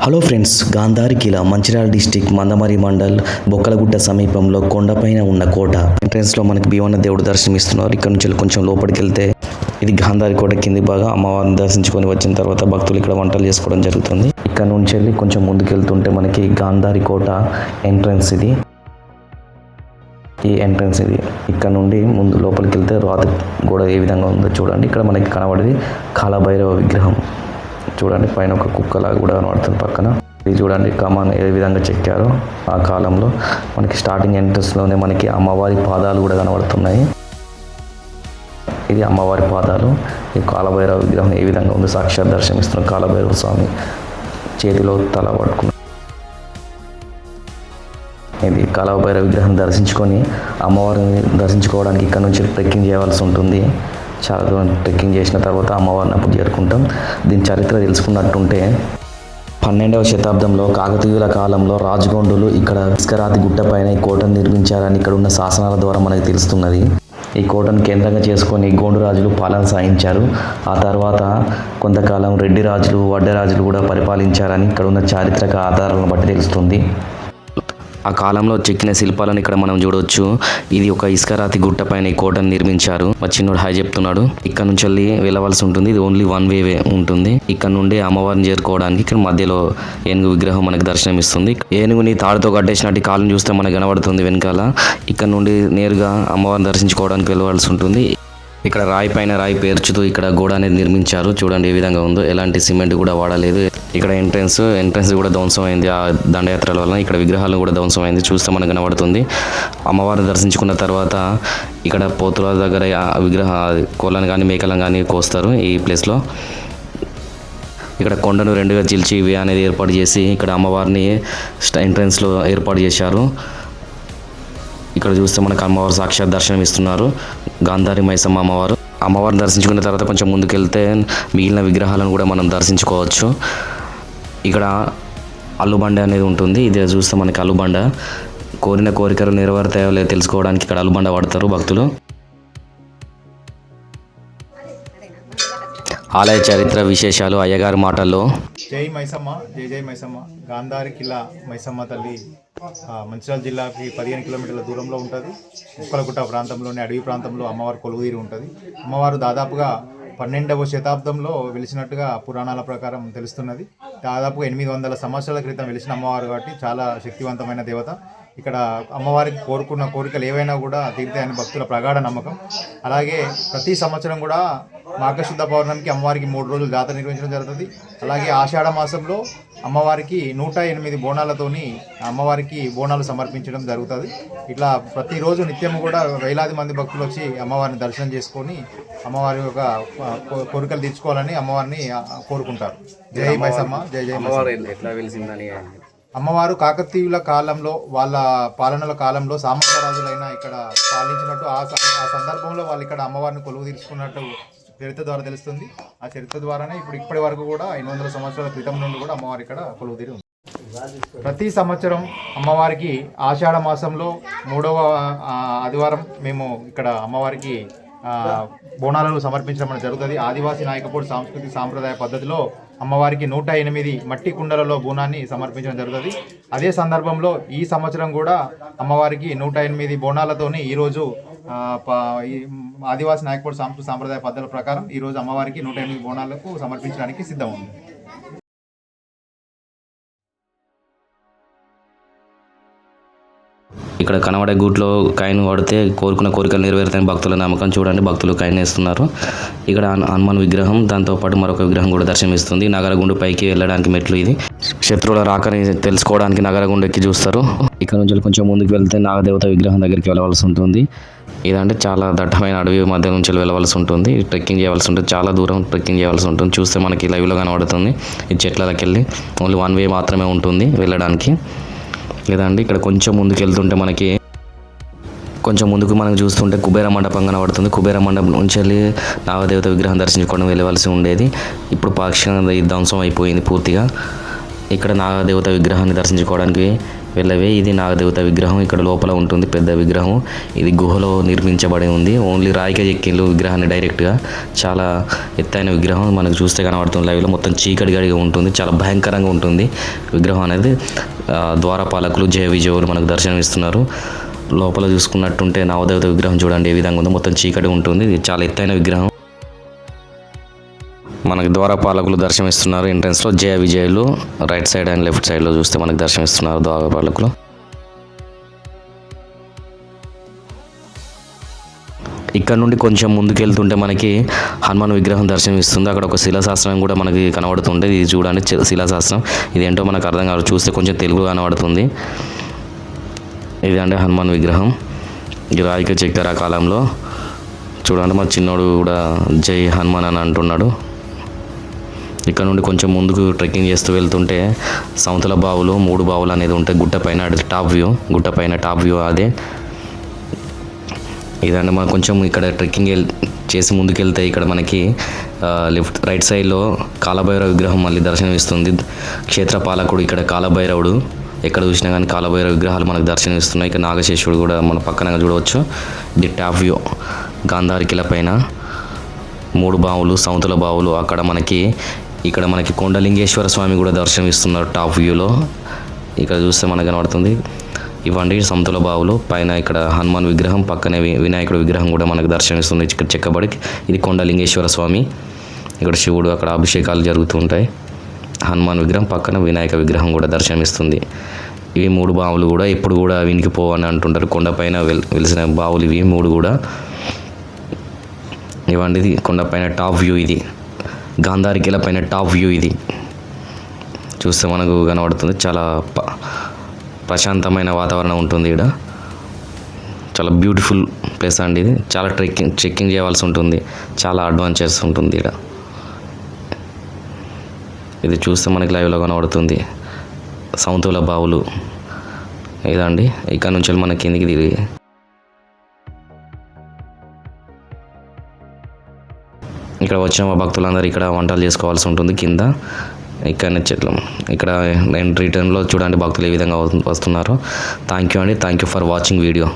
Hello friends, Gandhari కిలా Mancherial district Mandamarri mandal Bokkalagutta సమీపంలో కొండపైన ఉన్న కోట ఎంట్రన్స్లో మనకి భీమన్న దేవుడు దర్శనమిస్తున్నారు. ఇక్కడ నుంచి కొంచెం లోపలికి వెళ్తే ఇది గాంధారి కోట కింది బాగా అమ్మవారిని దర్శించుకొని వచ్చిన తర్వాత భక్తులు ఇక్కడ వంటలు చేసుకోవడం జరుగుతుంది. ఇక్కడ నుంచి వెళ్ళి కొంచెం ముందుకు వెళ్తుంటే మనకి గాంధారి కోట ఎంట్రన్స్ ఇది. ఈ ఎంట్రన్స్ ఇది. ఇక్కడ నుండి ముందు లోపలికి వెళ్తే రాతి గోడ ఏ విధంగా ఉందో చూడండి. ఇక్కడ మనకి కనబడేది కాలభైరవ విగ్రహం. చూడండి, పైన ఒక కుక్కలాగా కూడా కనబడుతుంది పక్కన. ఇది చూడండి, కమాన్ ఏ విధంగా చెక్కారో ఆ కాలంలో. మనకి స్టార్టింగ్ ఎంట్రన్స్లోనే మనకి అమ్మవారి పాదాలు కూడా కనబడుతున్నాయి. ఇది అమ్మవారి పాదాలు. ఈ కాలభైరవ విగ్రహం ఏ విధంగా ఉందో సాక్షాత్ దర్శనమిస్తున్న కాలభైరవ స్వామి చేతిలో తల పట్టుకున్న ఇది కాలభైరవ విగ్రహం దర్శించుకొని అమ్మవారిని దర్శించుకోవడానికి ఇక్కడ నుంచి ట్రెక్కింగ్ చేయవలసి ఉంటుంది. చాలా దూరం ట్రెక్కింగ్ చేసిన తర్వాత అమ్మవారిని అప్పుడు చేరుకుంటాం. దీని చరిత్ర తెలుసుకున్నట్టుంటే 12వ శతాబ్దంలో కాకతీయుల కాలంలో రాజగోండులు ఇక్కడ ఇసుకరాతి గుట్టపైన ఈ కోటను నిర్మించారని ఇక్కడ ఉన్న శాసనాల ద్వారా మనకు తెలుస్తున్నది. ఈ కోటను కేంద్రంగా చేసుకొని గోండు రాజులు పాలన సాగించారు. ఆ తర్వాత కొంతకాలం రెడ్డి రాజులు, వడ్డ రాజులు కూడా పరిపాలించారని ఇక్కడ ఉన్న చారిత్రక ఆధారాలను బట్టి తెలుస్తుంది. ఆ కాలంలో చెక్కిన శిల్పాలను ఇక్కడ మనం చూడవచ్చు. ఇది ఒక ఇసుకరాతి గుట్ట పైన ఈ కోటను నిర్మించారు. మా చిన్నోడు హాయ్ చెప్తున్నాడు. ఇక్కడ నుంచి వెళ్ళి వెళ్ళవలసి ఉంటుంది. ఇది ఓన్లీ వన్ వే ఉంటుంది. ఇక్కడ నుండి అమ్మవారిని చేరుకోవడానికి ఇక్కడ మధ్యలో ఏనుగు విగ్రహం మనకు దర్శనం ఇస్తుంది. ఏనుగుని తాడుతో కట్టేసినట్టు కాళ్ళని చూస్తే మనకు కనబడుతుంది వెనకాల. ఇక్కడ నుండి నేరుగా అమ్మవారిని దర్శించుకోవడానికి వెళ్ళవలసి ఉంటుంది. ఇక్కడ రాయి పైన రాయి పేర్చుతూ ఇక్కడ గోడ అనేది నిర్మించారు. చూడండి ఏ విధంగా ఉందో. ఎలాంటి సిమెంట్ కూడా వాడలేదు. ఇక్కడ ఎంట్రన్స్ కూడా ధ్వంసమైంది ఆ దండయాత్రల వలన. ఇక్కడ విగ్రహాలు కూడా ధ్వంసమైంది. చూస్తే మనకు కనబడుతుంది. అమ్మవారిని దర్శించుకున్న తర్వాత ఇక్కడ పోతుల దగ్గర కోళ్ళను కానీ మేకలను కానీ కోస్తారు ఈ ప్లేస్లో. ఇక్కడ కొండను రెండుగా చీల్చి ఇవి అనేది ఏర్పాటు చేసి ఇక్కడ అమ్మవారిని ఎంట్రన్స్లో ఏర్పాటు చేశారు. ఇక్కడ చూస్తే మనకు అమ్మవారు సాక్షాత్ దర్శనం ఇస్తున్నారు. గాంధారి మైసమ్మ అమ్మవారిని దర్శించుకున్న తర్వాత కొంచెం ముందుకెళ్తే మిగిలిన విగ్రహాలను కూడా మనం దర్శించుకోవచ్చు. ఇక్కడ అల్లుబండ అనేది ఉంటుంది. ఇది చూస్తే మనకి అల్లుబండ. కోరిన కోరికలు నెరవేరుతాయో లేదో తెలుసుకోవడానికి ఇక్కడ అల్లుబండ వాడతారు భక్తులు. ఆలయ చరిత్ర విశేషాలు అయ్యగారి మాటల్లో. జై మైసమ్మ, జై జై మైసమ్మ. గాంధారి కిలా మైసమ్మ తల్లి మంచిర్యాల జిల్లాకి 15 కిలోమీటర్ల దూరంలో ఉంటుంది. ఉక్కలగుట్ట ప్రాంతంలోని అడవి ప్రాంతంలో అమ్మవారు కొలువుదీరి ఉంటుంది. అమ్మవారు దాదాపుగా 12వ శతాబ్దంలో వెలిసినట్టుగా పురాణాల ప్రకారం తెలుస్తున్నది. దాదాపుగా 800 సంవత్సరాల క్రితం వెలిసిన అమ్మవారు కాబట్టి చాలా శక్తివంతమైన దేవత. ఇక్కడ అమ్మవారికి కోరుకున్న కోరికలు ఏవైనా కూడా తీరుతాయని భక్తుల ప్రగాఢ నమ్మకం. అలాగే ప్రతి సంవత్సరం కూడా మాఘశుద్ధ పౌర్ణమికి అమ్మవారికి 3 రోజులు జాతర నిర్వహించడం జరుగుతుంది. అలాగే ఆషాఢ మాసంలో అమ్మవారికి 108 బోనాలతోని అమ్మవారికి బోనాలు సమర్పించడం జరుగుతుంది. ఇట్లా ప్రతిరోజు నిత్యం కూడా వేలాది మంది భక్తులు వచ్చి అమ్మవారిని దర్శనం చేసుకొని అమ్మవారి యొక్క కోరికలు తీర్చుకోవాలని అమ్మవారిని కోరుకుంటారు. జై మైసమ్మ, జై జై మైసమ్మ. అమ్మవారు కాకతీయుల కాలంలో వాళ్ళ పాలనల కాలంలో సామంత రాజులైన ఇక్కడ పాలించినట్టు ఆ సందర్భంలో వాళ్ళు ఇక్కడ అమ్మవారిని కొలువు తీర్చుకున్నట్టు చరిత్ర ద్వారా తెలుస్తుంది. ఆ చరిత్ర ద్వారానే ఇప్పటి వరకు కూడా 800 సంవత్సరాల క్రితం నుండి కూడా అమ్మవారి ఇక్కడ కొలువు తీరి ఉంది. ప్రతి సంవత్సరం అమ్మవారికి ఆషాఢ మాసంలో 3వ ఆదివారం మేము ఇక్కడ అమ్మవారికి బోనాలను సమర్పించడం జరుగుతుంది. ఆదివాసీ నాయకపోడు సాంస్కృతిక సాంప్రదాయ పద్ధతిలో అమ్మవారికి 108 మట్టి కుండలలో బోనాన్ని సమర్పించడం జరుగుతుంది. అదే సందర్భంలో ఈ సంవత్సరం కూడా అమ్మవారికి 108 బోనాలతోని ఈరోజు ఆదివాసీ నాయకపోడు సాంస్కృతిక సాంప్రదాయ పద్ధతుల ప్రకారం ఈరోజు అమ్మవారికి 108 బోనాలకు సమర్పించడానికి సిద్ధం ఉంది. ఇక్కడ కనబడే గూట్లో కాయిన్ వాడితే కోరుకున్న కోరికలు నెరవేరుతాయని భక్తుల నమ్మకం. చూడండి, భక్తులు కాయిన్ వేస్తున్నారు. ఇక్కడ హనుమాన్ విగ్రహం, దాంతోపాటు మరొక విగ్రహం కూడా దర్శనమిస్తుంది. నగరగుండు పైకి వెళ్ళడానికి మెట్లు. ఇది శత్రువుల రాకని తెలుసుకోవడానికి నగరగుండు ఎక్కి చూస్తారు. ఇక్కడ నుంచి కొంచెం ముందుకు వెళ్తే నాగదేవత విగ్రహం దగ్గరికి వెళ్ళవలసి ఉంటుంది. ఇదంటే చాలా దట్టమైన అడవి మధ్య నుంచి వెళ్ళవలసి ఉంటుంది. ట్రెక్కింగ్ చేయవలసి ఉంటుంది. చాలా దూరం ట్రెక్కింగ్ చేయవలసి ఉంటుంది. చూస్తే మనకి లైవ్లో కనబడుతుంది. ఈ చెట్లకి వెళ్ళి ఓన్లీ వన్ వే మాత్రమే ఉంటుంది వెళ్ళడానికి. లేదండి, ఇక్కడ కొంచెం ముందుకు వెళ్తుంటే మనకి కొంచెం ముందుకు మనం చూస్తుంటే కుబేర మండపం కనబడుతుంది. కుబేర మండపం నుంచి వెళ్ళి నాగదేవత విగ్రహం దర్శించుకోవడం వెళ్ళవలసి ఉండేది. ఇప్పుడు పాక్షికంగా ధ్వంసం అయిపోయింది పూర్తిగా. ఇక్కడ నాగదేవత విగ్రహాన్ని దర్శించుకోవడానికి వెళ్ళవే. ఇది నాగదేవత విగ్రహం ఇక్కడ లోపల ఉంటుంది, పెద్ద విగ్రహం. ఇది గుహలో నిర్మించబడి ఉంది. ఓన్లీ రాయికే చెక్కిళ్ళు విగ్రహాన్ని డైరెక్ట్గా. చాలా ఎత్తైన విగ్రహం మనకు చూస్తే కనబడుతుంది. లైవ్లో మొత్తం చీకటి గడిగా ఉంటుంది, చాలా భయంకరంగా ఉంటుంది విగ్రహం అనేది. ద్వారపాలకులు జయ విజయులు మనకు దర్శనమిస్తున్నారు. లోపల చూసుకున్నట్టుంటే నాగదేవత విగ్రహం చూడండి ఏ విధంగా ఉందో, మొత్తం చీకటి ఉంటుంది. ఇది చాలా ఎత్తైన విగ్రహం. మనకి ద్వారపాలకులు దర్శనమిస్తున్నారు ఎంట్రన్స్లో. జయ విజయులు రైట్ సైడ్ అండ్ లెఫ్ట్ సైడ్లో చూస్తే మనకు దర్శనమిస్తున్నారు ద్వారపాలకులు. ఇక్కడ నుండి కొంచెం ముందుకెళ్తుంటే మనకి హనుమాన్ విగ్రహం దర్శనమిస్తుంది. అక్కడ ఒక శిలాశాస్త్రం కూడా మనకి కనబడుతుంది. ఇది చూడండి శిలాశాస్త్రం. ఇదేంటో మనకు అర్థం కాదు, చూస్తే కొంచెం తెలుగు కనబడుతుంది. ఇది అంటే హనుమాన్ విగ్రహం. ఇది రాయిక చెక్కారు ఆ కాలంలో. చూడండి మా చిన్నోడు కూడా జై హనుమాన్ అని అంటున్నాడు. ఇక్కడ నుండి కొంచెం ముందుకు ట్రెక్కింగ్ చేస్తూ వెళ్తుంటే సముద్ర బావులు, 3 బావులు అనేది ఉంటాయి గుట్ట పైన. అది టాప్ వ్యూ, గుట్ట పైన టాప్ వ్యూ అదే. ఇదంటే మనం కొంచెం ఇక్కడ ట్రెక్కింగ్ చేసి ముందుకెళ్తే ఇక్కడ మనకి రైట్ సైడ్లో కాలభైరవ విగ్రహం మళ్ళీ దర్శనమిస్తుంది. క్షేత్రపాలకుడు ఇక్కడ కాలభైరవుడు. ఎక్కడ చూసినా కానీ కాలభైరవ విగ్రహాలు మనకు దర్శనమిస్తున్నాయి. ఇక్కడ నాగశేషుడు కూడా మన పక్కన చూడవచ్చు. ఇది టాప్ వ్యూ. గాంధారి కిల పైన 3 బావులు, సముద్ర బావులు. ఇక్కడ మనకి కొండలింగేశ్వర స్వామి కూడా దర్శనమిస్తున్నారు టాప్ వ్యూలో. ఇక్కడ చూస్తే మనకు కనబడుతుంది. ఇవ్వండి సముద్ర బావులు. పైన ఇక్కడ హనుమాన్ విగ్రహం, పక్కనే వినాయకుడి విగ్రహం కూడా మనకు దర్శనమిస్తుంది ఇక్కడ చెక్కబడి. ఇది కొండలింగేశ్వర స్వామి. ఇక్కడ శివుడు, అక్కడ అభిషేకాలు జరుగుతూ ఉంటాయి. హనుమాన్ విగ్రహం పక్కన వినాయక విగ్రహం కూడా దర్శనమిస్తుంది. ఇవి 3 బావులు కూడా ఎప్పుడు కూడా వినికిపోవని అంటుంటారు. కొండపైన వెలిసిన బావులు ఇవి 3 కూడా. ఇవ్వండి ఇది కొండపైన టాప్ వ్యూ. ఇది గాంధారి కిల పైన టాప్ వ్యూ. ఇది చూస్తే మనకు కనబడుతుంది. చాలా ప్రశాంతమైన వాతావరణం ఉంటుంది ఇక్కడ. చాలా బ్యూటిఫుల్ ప్లేస్ అండి ఇది. చాలా ట్రెక్కింగ్ చేయవలసి ఉంటుంది, చాలా అడ్వాంచర్స్ ఉంటుంది ఇక్కడ. ఇది చూస్తే మనకి లైవ్లో కనబడుతుంది సముద్ర బావులు. ఇదండి ఇక్కడ నుంచి మన కిందికి దిగి ఇక్కడ వచ్చిన భక్తులందరూ ఇక్కడ వంటలు చేసుకోవాల్సి ఉంటుంది కింద. ఇక్కడనే చెట్లు. ఇక్కడ రిటర్న్లో చూడండి భక్తులు ఏ విధంగా వస్తున్నారు. థ్యాంక్ యూ అండి. Thank you for watching video.